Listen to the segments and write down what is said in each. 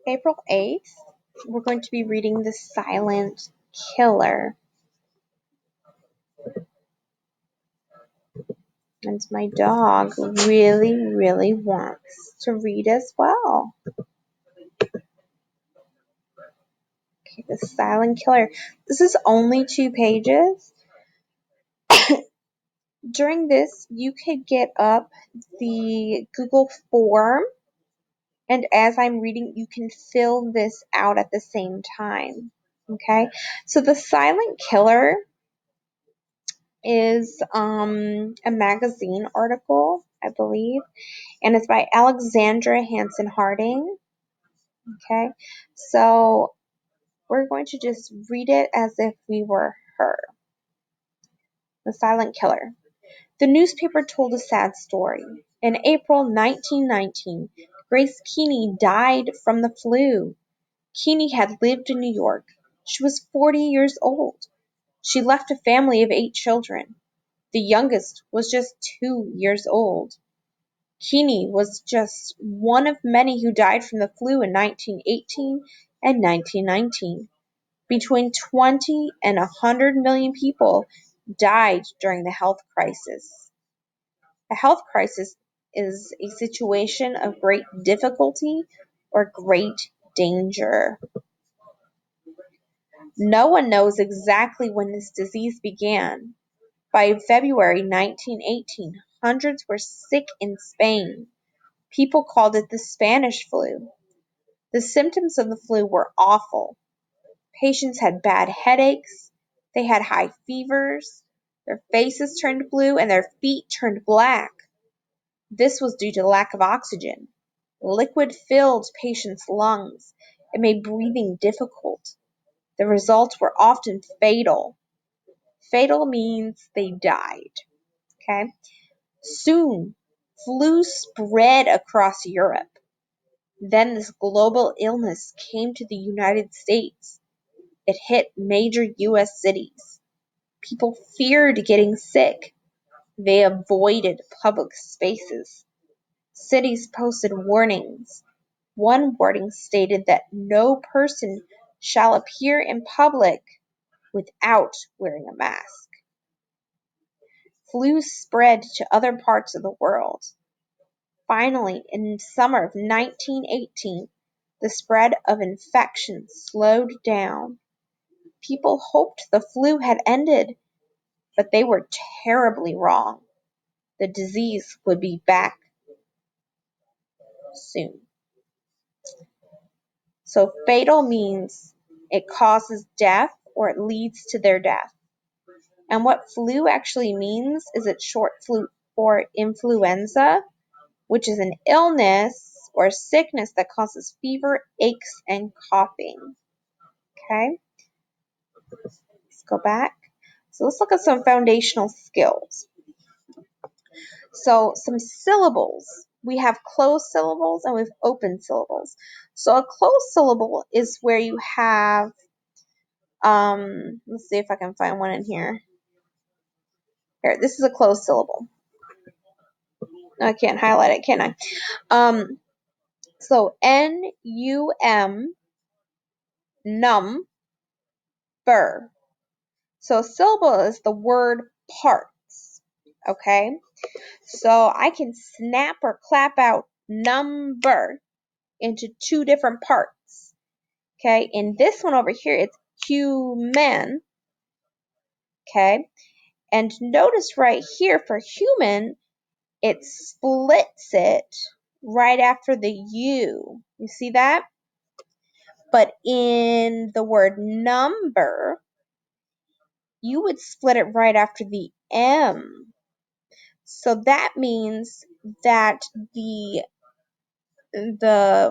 April 8th, we're going to be reading The Silent Killer. And my dog really, really wants to read as well. Okay, The Silent Killer. This is only 2 pages. During this, you could get up the Google form, and as I'm reading, you can fill this out at the same time. Okay, so The Silent Killer is a magazine article, I believe, and it's by Alexandra Hanson Harding. Okay, so we're going to just read it as if we were her. The Silent Killer. The newspaper told a sad story. In April 1919, Grace Keeney died from the flu. Keeney had lived in New York. She was 40 years old. She left a family of 8 children. The youngest was just 2 years old. Keeney was just one of many who died from the flu in 1918 and 1919. Between 20 and 100 million people died during the health crisis. A health crisis is a situation of great difficulty or great danger. No one knows exactly when this disease began. By February 1918, hundreds were sick in Spain. People called it the Spanish flu. The symptoms of the flu were awful. Patients had bad headaches, they had high fevers, their faces turned blue, and their feet turned black. This was due to lack of oxygen. Liquid filled patients' lungs. It made breathing difficult. The results were often fatal. Fatal means they died. Okay? Soon, flu spread across Europe. Then this global illness came to the United States. It hit major U.S. cities. People feared getting sick. They avoided public spaces. Cities posted warnings. One warning stated that no person shall appear in public without wearing a mask. Flu spread to other parts of the world. Finally, in summer of 1918, the spread of infection slowed down. People hoped the flu had ended, but they were terribly wrong. The disease would be back soon. So fatal means it causes death or it leads to their death. And what flu actually means is it's short for influenza, which is an illness or sickness that causes fever, aches, and coughing. Okay, let's go back. So let's look at some foundational skills. So some syllables. We have closed syllables and we have open syllables. So a closed syllable is where you have, let's see if I can find one in here. Here, this is a closed syllable. I can't highlight it, can I? So N-U-M, num, bur. So a syllable is the word parts. Okay? So I can snap or clap out number into 2 different parts. Okay? In this one over here, it's human. Okay? And notice right here for human, it splits it right after the U. You see that? But in the word number, you would split it right after the M. So that means that the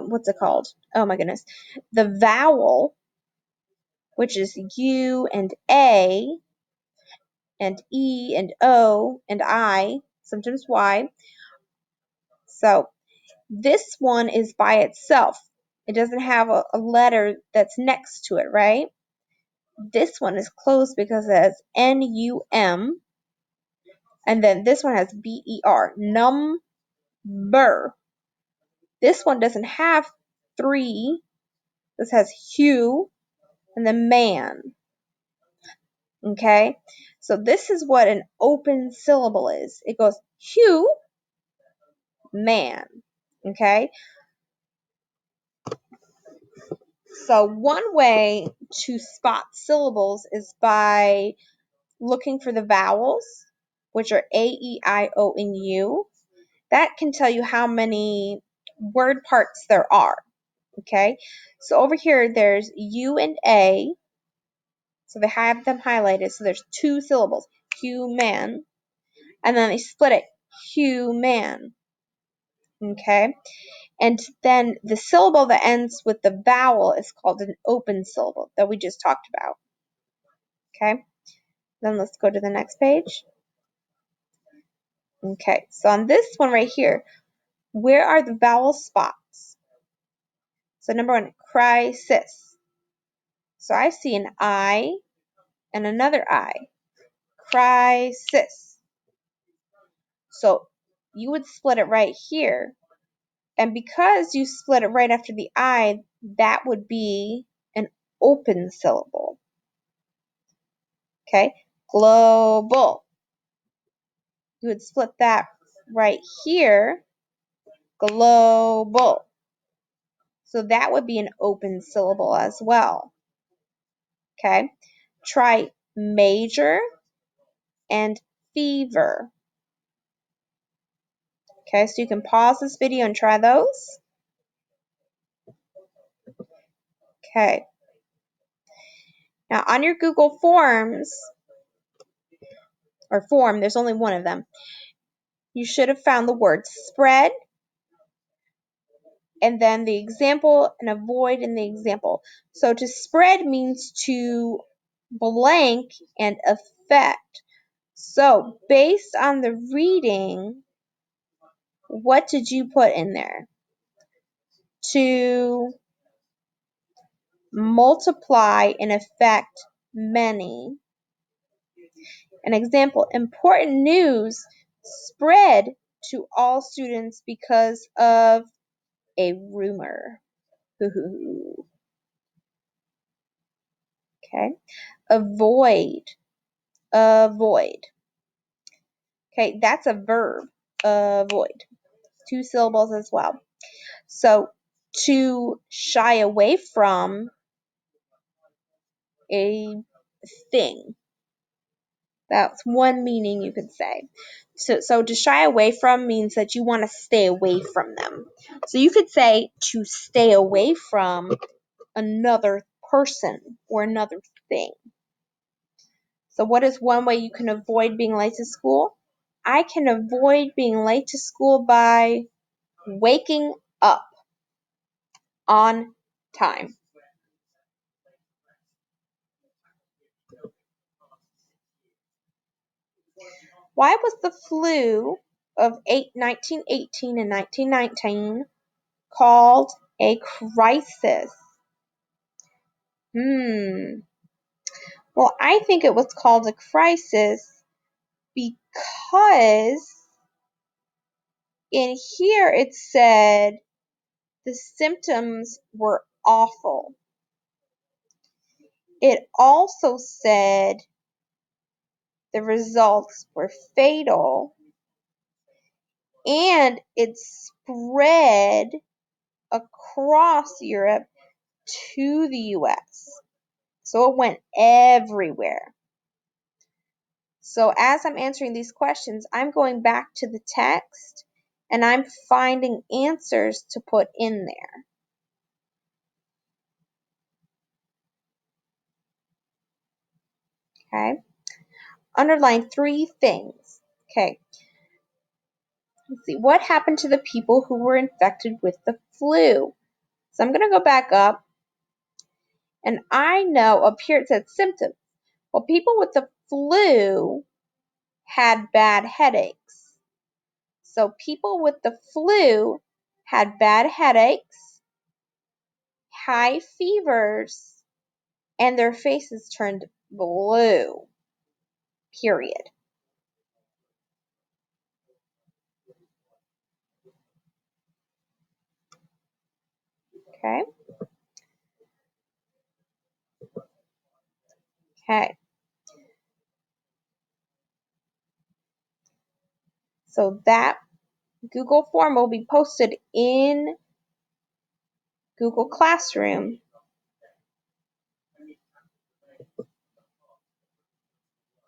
what's it called? Oh my goodness. The vowel, which is U and A and E and O and I, sometimes Y. So this one is by itself. It doesn't have a letter that's next to it, right? This one is closed because it has N-U-M. And then this one has B-E-R. Number. This one doesn't have 3. This has hue and then man. Okay? So this is what an open syllable is. It goes hue, man. Okay? So one way to spot syllables is by looking for the vowels, which are A, E, I, O, and U. That can tell you how many word parts there are. Okay? So over here, there's U and A. So they have them highlighted. So there's 2 syllables, human. And then they split it, human. Okay? And then the syllable that ends with the vowel is called an open syllable that we just talked about. Okay? Then let's go to the next page. Okay, so on this one right here, where are the vowel spots? So number 1, crisis. So I see an I and another I. Crisis. So you would split it right here. And because you split it right after the I, that would be an open syllable. Okay? Global. You would split that right here. Global. So that would be an open syllable as well. Okay? Try major and fever. Okay, so you can pause this video and try those. Okay. Now on your Google Forms, or form, there's only one of them, you should have found the word spread, and then the example, and a void in the example. So to spread means to blank and affect. So based on the reading, what did you put in there? To multiply and affect many. An example, important news spread to all students because of a rumor. Okay. Avoid. Avoid. Okay, that's a verb. Avoid. 2 syllables as well. So to shy away from a thing. That's one meaning you could say. So to shy away from means that you want to stay away from them. So you could say to stay away from another person or another thing. So what is one way you can avoid being late to school? I can avoid being late to school by waking up on time. Why was the flu of 1918 and 1919 called a crisis? Well, I think it was called a crisis because in here it said the symptoms were awful. It also said the results were fatal, and it spread across Europe to the US. So it went everywhere. So as I'm answering these questions, I'm going back to the text and I'm finding answers to put in there. Okay? Underline 3 things. Okay. Let's see. What happened to the people who were infected with the flu? So I'm going to go back up. And I know up here it said symptoms. Well, people with the flu had bad headaches. So people with the flu had bad headaches, high fevers, and their faces turned blue. Period. Okay. Okay. So that Google form will be posted in Google Classroom